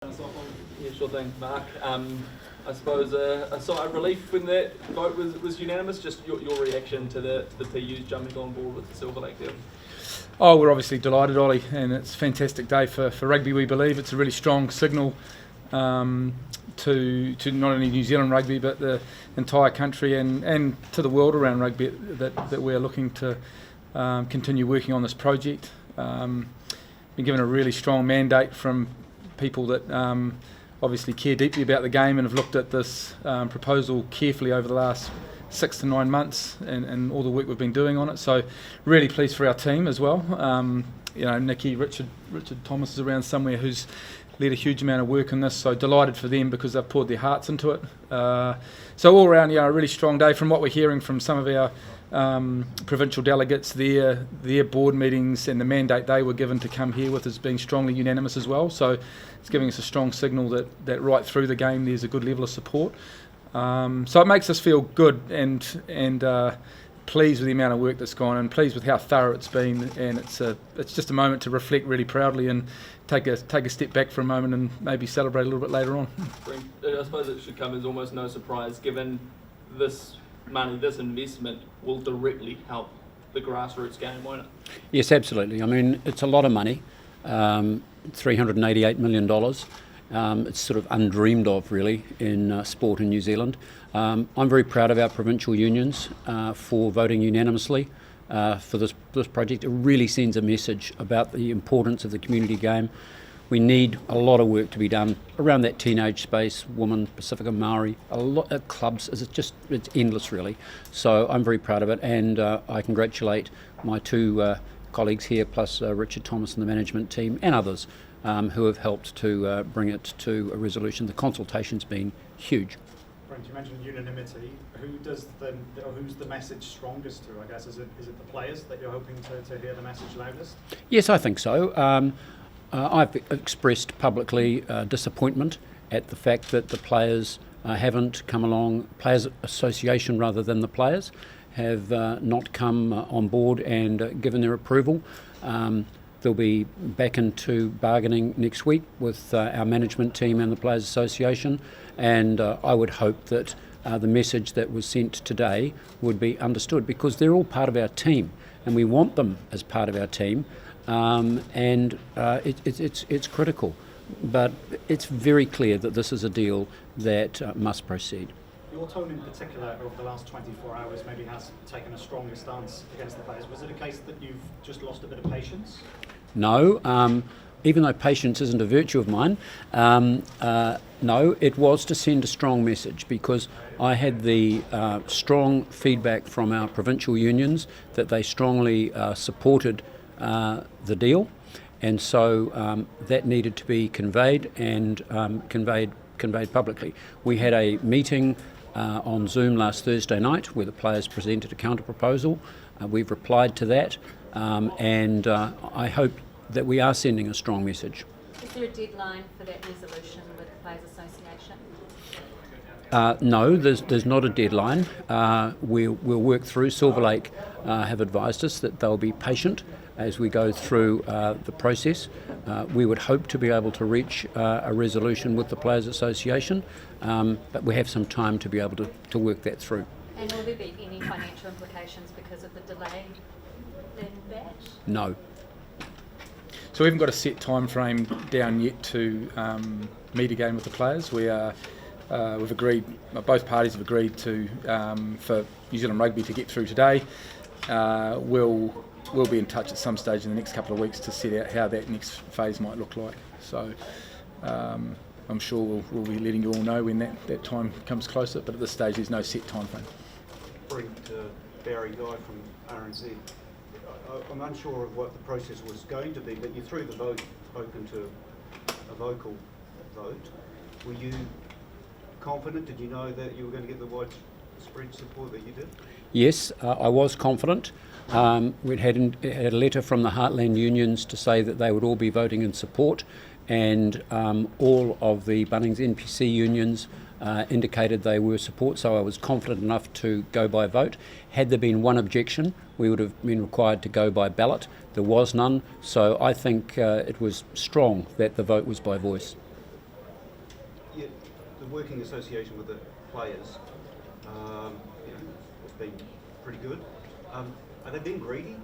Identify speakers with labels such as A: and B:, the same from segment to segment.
A: Yeah, sure thing, Mark. I suppose a sigh of relief when that vote was unanimous. Just your reaction to the PUs jumping on board with the Silver Lake deal.
B: Oh, we're obviously delighted, Ollie, and it's a fantastic day for rugby. We believe it's a really strong signal to not only New Zealand rugby but the entire country and to the world around rugby that we're looking to continue working on this project. Been given a really strong mandate from people that obviously care deeply about the game and have looked at this proposal carefully over the last 6 to 9 months and all the work we've been doing on it. So really pleased for our team as well. Nicki, Richard Thomas is around somewhere who's led a huge amount of work on this, so delighted for them because they've poured their hearts into it. So all around, a really strong day. From what we're hearing from some of our provincial delegates, their board meetings and the mandate they were given to come here with is being strongly unanimous as well. So it's giving us a strong signal that right through the game there's a good level of support. So it makes us feel good and pleased with the amount of work that's gone and pleased with how thorough it's been, and it's just a moment to reflect really proudly and take a step back for a moment and maybe celebrate a little bit later on.
A: Brent, I suppose it should come as almost no surprise given this money, this investment will directly help the grassroots game, won't it?
C: Yes, absolutely. I mean, it's a lot of money, $388 million. It's sort of undreamed of, really, in sport in New Zealand. I'm very proud of our provincial unions for voting unanimously for this project. It really sends a message about the importance of the community game. We need a lot of work to be done around that teenage space, women, Pacifica, Maori, a lot of clubs. It's endless, really. So I'm very proud of it, and I congratulate my two colleagues here, plus Richard Thomas and the management team, and others who have helped to bring it to a resolution. The consultation's been huge.
D: Brent, you mentioned unanimity. Who's the message strongest to? I guess is it the players that you're hoping to hear the message loudest?
C: Yes, I think so. I've expressed publicly disappointment at the fact that the players haven't come along. Players Association, rather than the players, have not come on board and given their approval. They'll be back into bargaining next week with our management team and the Players Association, and I would hope that the message that was sent today would be understood, because they're all part of our team and we want them as part of our team, and it's critical. But it's very clear that this is a deal that must proceed.
D: Your tone in particular over the last 24 hours maybe has taken a stronger stance against the players. Was it a case that you've just lost a bit of patience?
C: No, even though patience isn't a virtue of mine, no, it was to send a strong message, because I had the strong feedback from our provincial unions that they strongly supported the deal, and so that needed to be conveyed and conveyed publicly. We had a meeting on Zoom last Thursday night where the players presented a counter proposal. We've replied to that, and I hope that we are sending a strong message.
E: Is there a deadline for that resolution with the Players Association?
C: No, there's not a deadline. We'll work through. Silver Lake have advised us that they'll be patient as we go through the process. We would hope to be able to reach a resolution with the Players Association, but we have some time to be able to work that through.
E: And will there be any financial implications because of the delay in that?
C: No.
B: So we haven't got a set time frame down yet to meet again with the players. We've agreed, both parties have agreed to for New Zealand Rugby to get through today. We'll be in touch at some stage in the next couple of weeks to set out how that next phase might look like. So I'm sure we'll be letting you all know when that time comes closer, but at this stage there's no set time frame.
F: Brent, Barry Guy from RNZ. I'm unsure of what the process was going to be, but you threw the vote open to a vocal vote. Were you confident? Did you know that you were going to get the widespread support that you did?
C: Yes, I was confident. We'd had a letter from the Heartland unions to say that they would all be voting in support, and all of the Bunnings NPC unions indicated they were support, so I was confident enough to go by vote. Had there been one objection, we would have been required to go by ballot. There was none, so I think it was strong that the vote was by voice.
F: the working association with the players, has been pretty good. Are they being greedy?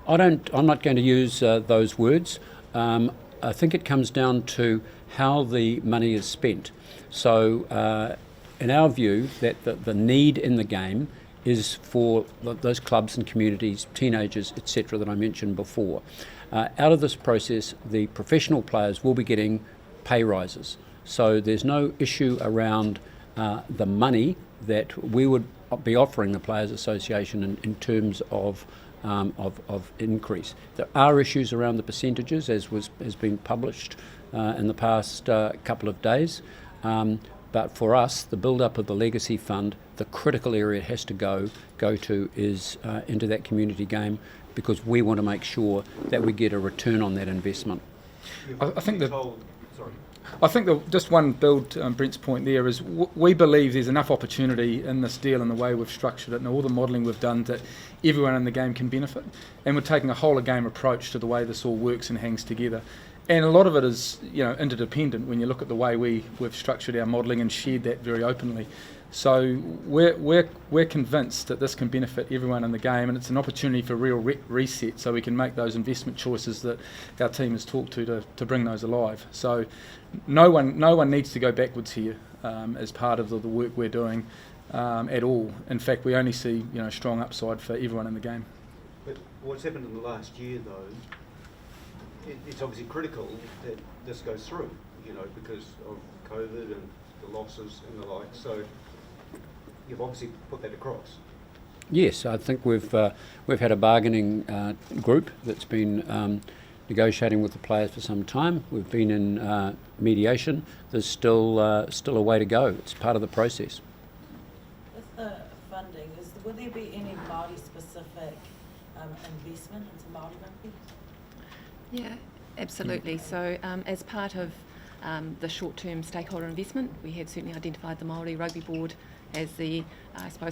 C: I'm not going to use those words. I think it comes down to how the money is spent. So, in our view, that the need in the game is for those clubs and communities, teenagers, etc., that I mentioned before. Out of this process, the professional players will be getting pay rises. So there's no issue around the money that we would be offering the Players Association in terms of increase. There are issues around the percentages, as has been published in the past couple of days. But for us, the build-up of the legacy fund, the critical area it has to go to is into that community game, because we want to make sure that we get a return on that investment.
B: I think just one build Brent's point there is we believe there's enough opportunity in this deal and the way we've structured it and all the modelling we've done that everyone in the game can benefit, and we're taking a whole of game approach to the way this all works and hangs together. And a lot of it is, interdependent when you look at the way we've structured our modelling and shared that very openly. So we're convinced that this can benefit everyone in the game, and it's an opportunity for real reset, so we can make those investment choices that our team has talked to bring those alive. So no one needs to go backwards here as part of the work we're doing at all. In fact, we only see strong upside for everyone in the game.
F: But what's happened in the last year, though, it's obviously critical that this goes through, because of COVID and the losses and the like. So you've obviously put that across.
C: Yes, I think we've had a bargaining group that's been negotiating with the players for some time. We've been in mediation. There's still a way to go. It's part of the process.
G: With the funding, will there be any Maori specific investment into Maori rugby?
H: Yeah, absolutely. So as part of the short-term stakeholder investment, we have certainly identified the Maori Rugby Board as the,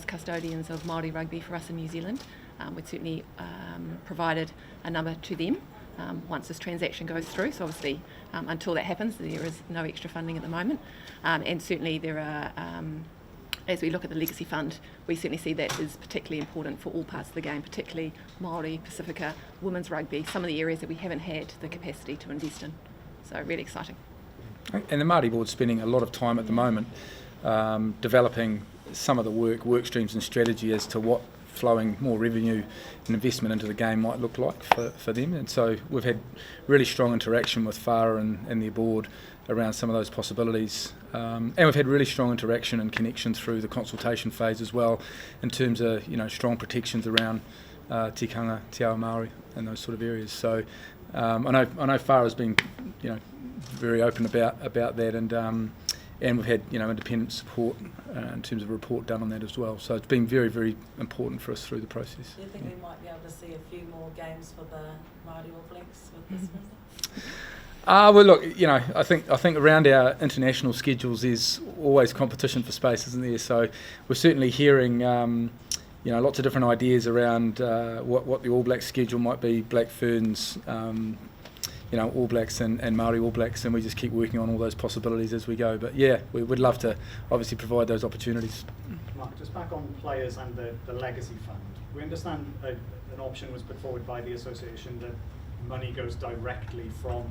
H: custodians of Maori rugby for us in New Zealand. We've certainly provided a number to them once this transaction goes through. So obviously, until that happens, there is no extra funding at the moment. And certainly there are, as we look at the Legacy Fund, we certainly see that is particularly important for all parts of the game, particularly Maori, Pacifica, women's rugby, some of the areas that we haven't had the capacity to invest in. So really exciting.
B: And the Māori Board's spending a lot of time at the moment developing some of the work streams and strategy as to what flowing more revenue and investment into the game might look like for them. And so we've had really strong interaction with Farah and their board around some of those possibilities. And we've had really strong interaction and connection through the consultation phase as well, in terms of strong protections around tikanga, te ao Māori and those sort of areas. So I know Farah's been very open about that, and we've had independent support in terms of a report done on that as well. So it's been very, very important for us through the process.
G: Do you think we might be able to see a few more games for the Māori All Blacks with this visit?
B: Well, look, I think around our international schedules there's always competition for space, isn't there? So we're certainly hearing lots of different ideas around what the All Blacks schedule might be, Black Ferns, All Blacks and Māori All Blacks, and we just keep working on all those possibilities as we go. But yeah, we would love to obviously provide those opportunities.
D: Mark, just back on players and the legacy fund. We understand an option was put forward by the association that money goes directly from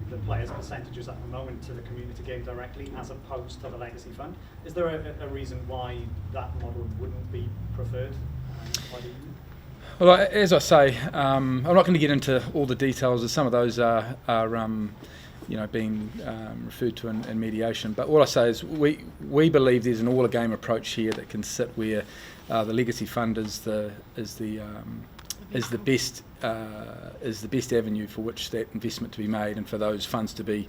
D: the players' percentages at the moment to the community game directly, as opposed to the legacy fund. Is there a reason why that model wouldn't be preferred by the union?
B: Well, as I say, I'm not going to get into all the details, as some of those are being referred to in mediation. But all I say is we believe there's an all-game approach here that can sit where the legacy fund is the best avenue for which that investment to be made and for those funds to be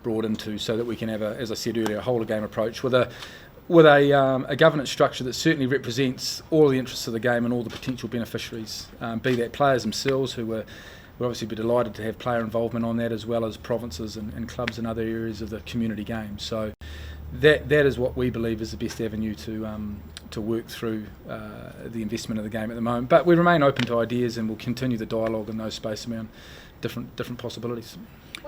B: brought into, so that we can have as I said earlier, a whole-of-game approach with a governance structure that certainly represents all the interests of the game and all the potential beneficiaries, be that players themselves, who will obviously be delighted to have player involvement on that, as well as provinces and clubs and other areas of the community game. So that is what we believe is the best avenue to work through the investment of the game at the moment. But we remain open to ideas, and we'll continue the dialogue in those space around different possibilities.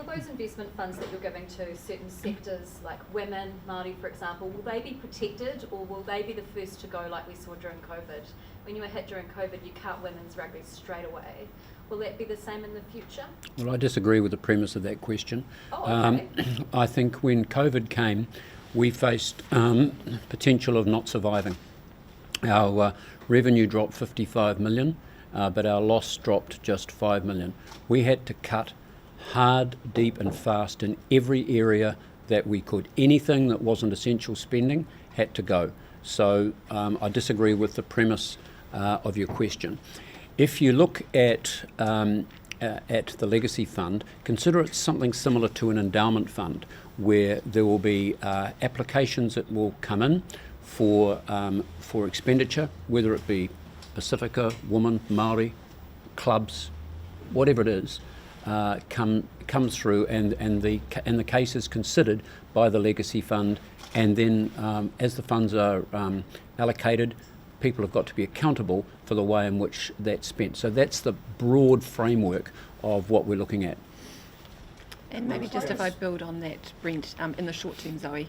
E: will those investment funds that you're giving to certain sectors, like women, Maori for example, will they be protected, or will they be the first to go like we saw during COVID? When you were hit during COVID, you cut women's rugby straight away. Will that be the same in the future?
C: Well, I disagree with the premise of that question.
E: Oh, okay.
C: I think when COVID came, we faced potential of not surviving. Our revenue dropped 55 million, but our loss dropped just 5 million. We had to cut hard, deep and fast in every area that we could. Anything that wasn't essential spending had to go. So I disagree with the premise of your question. If you look at the Legacy Fund, consider it something similar to an endowment fund, where there will be applications that will come in for expenditure, whether it be Pacifica, women, Maori, clubs, whatever it is, comes through, and the case is considered by the Legacy Fund, and then as the funds are allocated, people have got to be accountable for the way in which that's spent. So that's the broad framework of what we're looking at.
H: And maybe just if I build on that, Brent, in the short term, Zoe,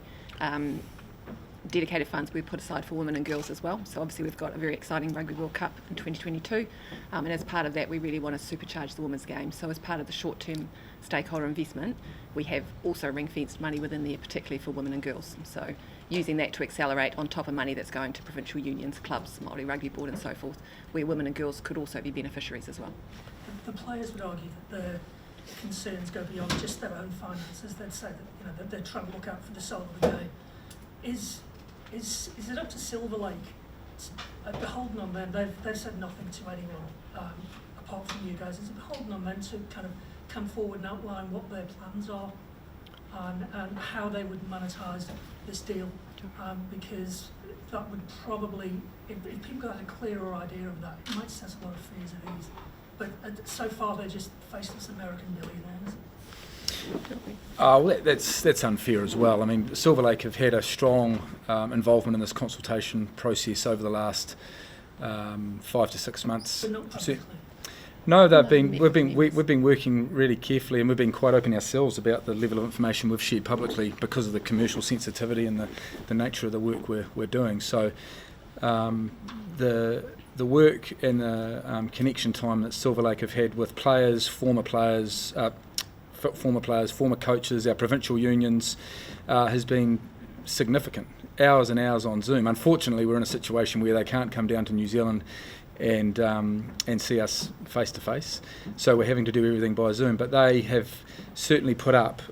H: dedicated funds we put aside for women and girls as well. So obviously we've got a very exciting Rugby World Cup in 2022, and as part of that we really want to supercharge the women's game. So as part of the short term stakeholder investment, we have also ring-fenced money within there, particularly for women and girls. So using that to accelerate on top of money that's going to provincial unions, clubs, Maori Rugby Board and so forth, where women and girls could also be beneficiaries as well.
I: The players would argue that their concerns go beyond just their own finances. They'd say that, that they're trying to look out for the soul of the game. Is it up to Silver Lake, beholden on them? They've said nothing to anyone apart from you guys. Is it beholden on them to kind of come forward and outline what their plans are and how they would monetise this deal? Because that would probably, if people had a clearer idea of that, it might set a lot of fears at ease. But so far they're just faceless American billionaires.
B: Well, that's unfair as well. I mean, Silver Lake have had a strong involvement in this consultation process over the last 5 to 6 months.
I: But not publicly.
B: No, we've been working really carefully, and we've been quite open ourselves about the level of information we've shared publicly because of the commercial sensitivity and the nature of the work we're doing. So the work and the connection time that Silver Lake have had with players, former coaches, our provincial unions, has been significant. Hours and hours on Zoom. Unfortunately, we're in a situation where they can't come down to New Zealand and see us face to face. So we're having to do everything by Zoom. But they have certainly put up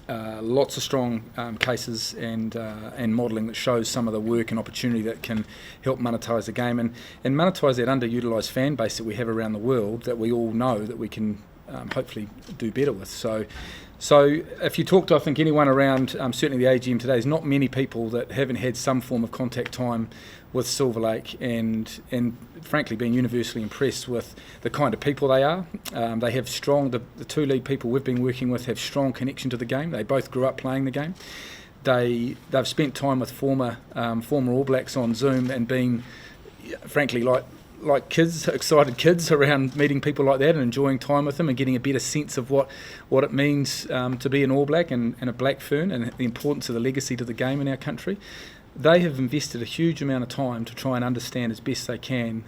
B: lots of strong cases and modelling that shows some of the work and opportunity that can help monetise the game and monetise that underutilised fan base that we have around the world that we all know that we can hopefully do better with. So if you talk to, I think, anyone around, certainly the AGM today, there's not many people that haven't had some form of contact time with Silver Lake and frankly been universally impressed with the kind of people they are. They have strong, the two lead people we've been working with have strong connection to the game. They both grew up playing the game. They've spent time with former All Blacks on Zoom and been, frankly, like kids, excited kids around meeting people like that and enjoying time with them and getting a better sense of what it means to be an All Black and a Black Fern and the importance of the legacy to the game in our country. They have invested a huge amount of time to try and understand as best they can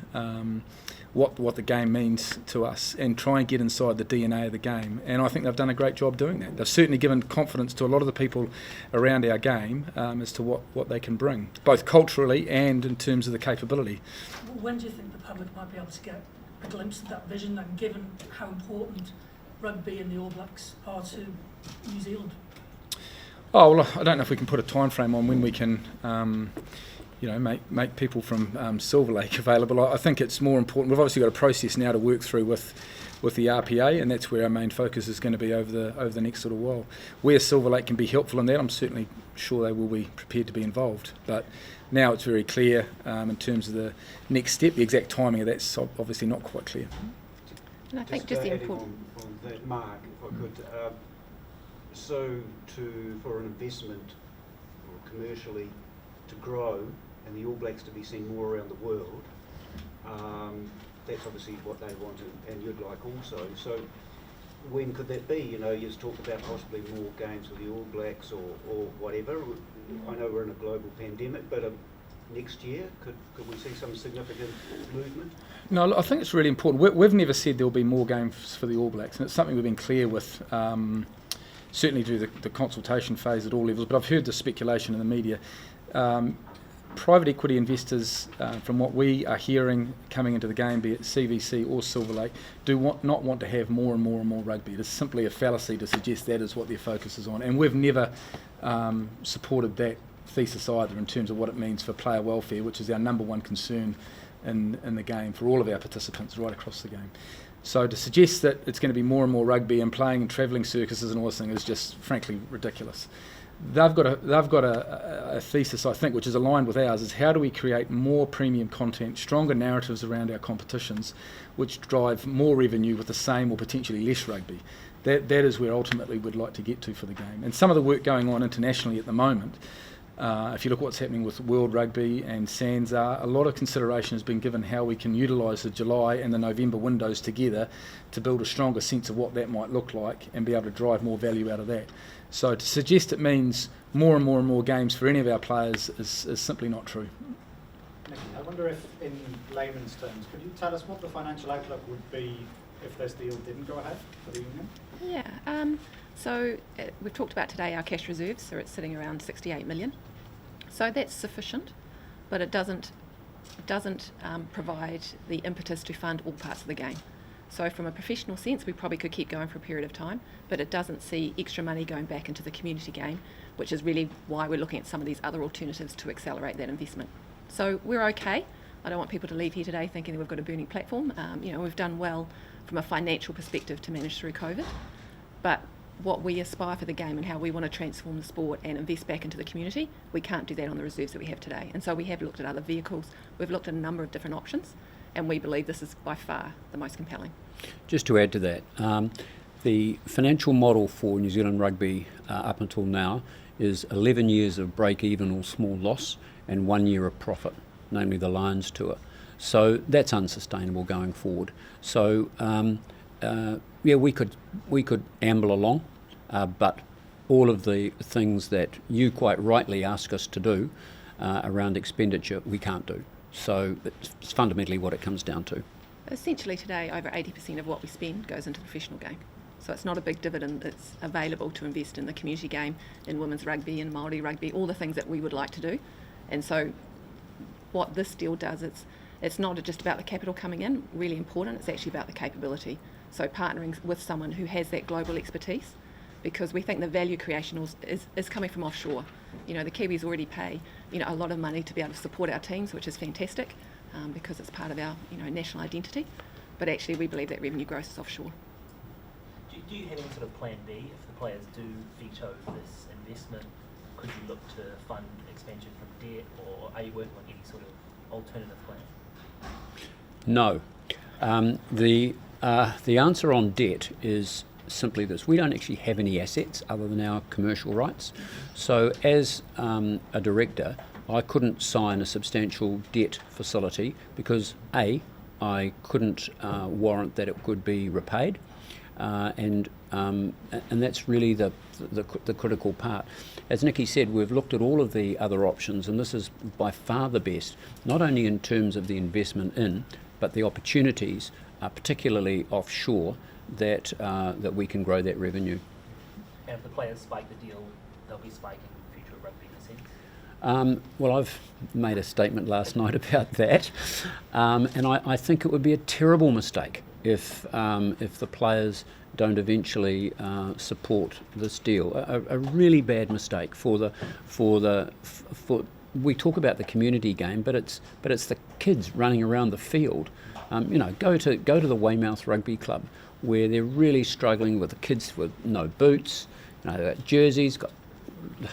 B: what the game means to us and try and get inside the DNA of the game. And I think they've done a great job doing that. They've certainly given confidence to a lot of the people around our game as to what they can bring, both culturally and in terms of the capability.
I: When do you think the public might be able to get a glimpse of that vision, and given how important rugby and the All Blacks are to New Zealand?
B: Oh, well, I don't know if we can put a time frame on when we can make people from Silver Lake available. I think it's more important. We've obviously got a process now to work through with the RPA, and that's where our main focus is going to be over the next little while. Where Silver Lake can be helpful in that, I'm certainly sure they will be prepared to be involved. But now it's very clear in terms of the next step. The exact timing of that's obviously not quite clear.
H: And I think just the important
F: on that, Mark, if I could. So for an investment or commercially to grow and the All Blacks to be seen more around the world, that's obviously what they want and you'd like also. So when could that be? You know, you talked about possibly more games with the All Blacks or whatever. I know we're in a global pandemic, but next year, could we see some significant movement?
B: No, I think it's really important. We've never said there will be more games for the All Blacks, and it's something we've been clear with, certainly through the consultation phase at all levels, but I've heard the speculation in the media. Private equity investors, from what we are hearing coming into the game, be it CVC or Silver Lake, not want to have more and more and more rugby. It is simply a fallacy to suggest that is what their focus is on, and we've never supported that thesis either in terms of what it means for player welfare, which is our number one concern in the game for all of our participants right across the game. So to suggest that it's going to be more and more rugby and playing and travelling circuses and all this thing is just frankly ridiculous. They've got a thesis, I think, which is aligned with ours, is how do we create more premium content, stronger narratives around our competitions, which drive more revenue with the same or potentially less rugby. That is where ultimately we'd like to get to for the game. And some of the work going on internationally at the moment, if you look at what's happening with World Rugby and SANZAR, a lot of consideration has been given how we can utilise the July and the November windows together to build a stronger sense of what that might look like and be able to drive more value out of that. So to suggest it means more and more and more games for any of our players is simply not true.
D: Nicki, I wonder if, in layman's terms, could you tell us what the financial outlook would be if this deal didn't go ahead for the union?
H: Yeah, so we've talked about today our cash reserves, so it's sitting around 68 million. So that's sufficient, but it doesn't provide the impetus to fund all parts of the game. So from a professional sense, we probably could keep going for a period of time, but it doesn't see extra money going back into the community game, which is really why we're looking at some of these other alternatives to accelerate that investment. So we're okay. I don't want people to leave here today thinking that we've got a burning platform. We've done well from a financial perspective to manage through COVID, but what we aspire for the game and how we want to transform the sport and invest back into the community, we can't do that on the reserves that we have today. And so we have looked at other vehicles, we've looked at a number of different options, and we believe this is by far the most compelling.
C: Just to add to that, the financial model for New Zealand Rugby up until now is 11 years of break-even or small loss and 1 year of profit, namely the Lions Tour. So that's unsustainable going forward. So we could amble along, but all of the things that you quite rightly ask us to do around expenditure, we can't do. So it's fundamentally what it comes down to.
H: Essentially today, over 80% of what we spend goes into the professional game. So it's not a big dividend that's available to invest in the community game, in women's rugby, in Maori rugby, all the things that we would like to do. And so what this deal does, it's not just about the capital coming in, really important, it's actually about the capability. So partnering with someone who has that global expertise, because we think the value creation is coming from offshore. The Kiwis already pay a lot of money to be able to support our teams, which is fantastic, because it's part of our national identity. But actually we believe that revenue growth is offshore.
J: Do you have any sort of plan B if the players do veto this investment? Could you look to fund expansion from debt, or are you working on any sort of alternative plan?
C: No. The answer on debt is simply this. We don't actually have any assets other than our commercial rights. So as a director, I couldn't sign a substantial debt facility because A, I couldn't warrant that it could be repaid, and that's really the critical part. As Nicki said, we've looked at all of the other options, and this is by far the best, not only in terms of the investment in, but the opportunities, particularly offshore, that we can grow that revenue.
J: And if the players spike the deal, they'll be spiking the future of rugby in a sense?
C: Well, I've made a statement last night about that, and I think it would be a terrible mistake if the players don't eventually support this deal. A really bad mistake for we talk about the community game, but it's the kids running around the field. Go to the Weymouth Rugby Club, where they're really struggling with the kids with no boots, jerseys,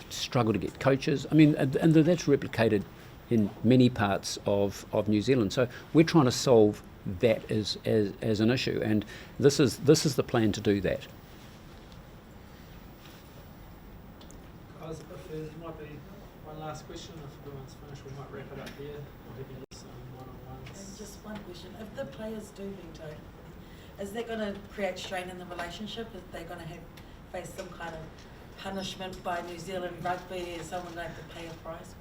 C: struggle to get coaches. And that's replicated in many parts of New Zealand. So we're trying to solve that as an issue, and this is the plan to do that.
K: Guys, if there might be one last question, if everyone's finished, we might wrap it up there. Maybe some one-on-ones.
G: And just one question: if the players do veto, is that going to create strain in the relationship? Is they going to face some kind of punishment by New Zealand Rugby? Is someone going to have to pay a price?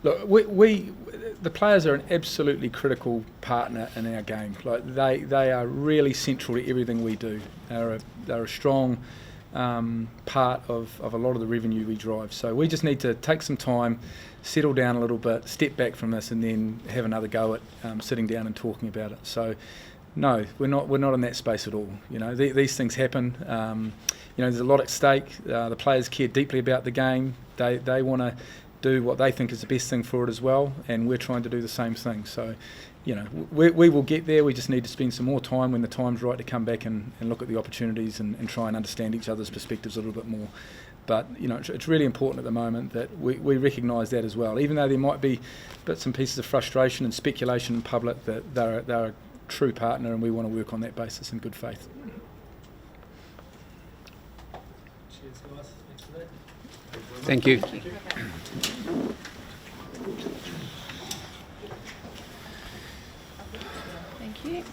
B: Look, the players are an absolutely critical partner in our game. Like they are really central to everything we do. They're a strong part of a lot of the revenue we drive. So we just need to take some time, settle down a little bit, step back from this, and then have another go at sitting down and talking about it. So no, we're not in that space at all. You know, these things happen. You know, there's a lot at stake. The players care deeply about the game. They want to do what they think is the best thing for it as well, and we're trying to do the same thing. So, you know, we will get there. We just need to spend some more time when the time's right to come back and look at the opportunities and try and understand each other's perspectives a little bit more. But, you know, it's really important at the moment that we recognise that as well. Even though there might be bits and pieces of frustration and speculation in public, that they're a true partner, and we want to work on that basis in good faith.
K: Cheers, guys. Thanks for that.
C: Thank you.
H: Thank you.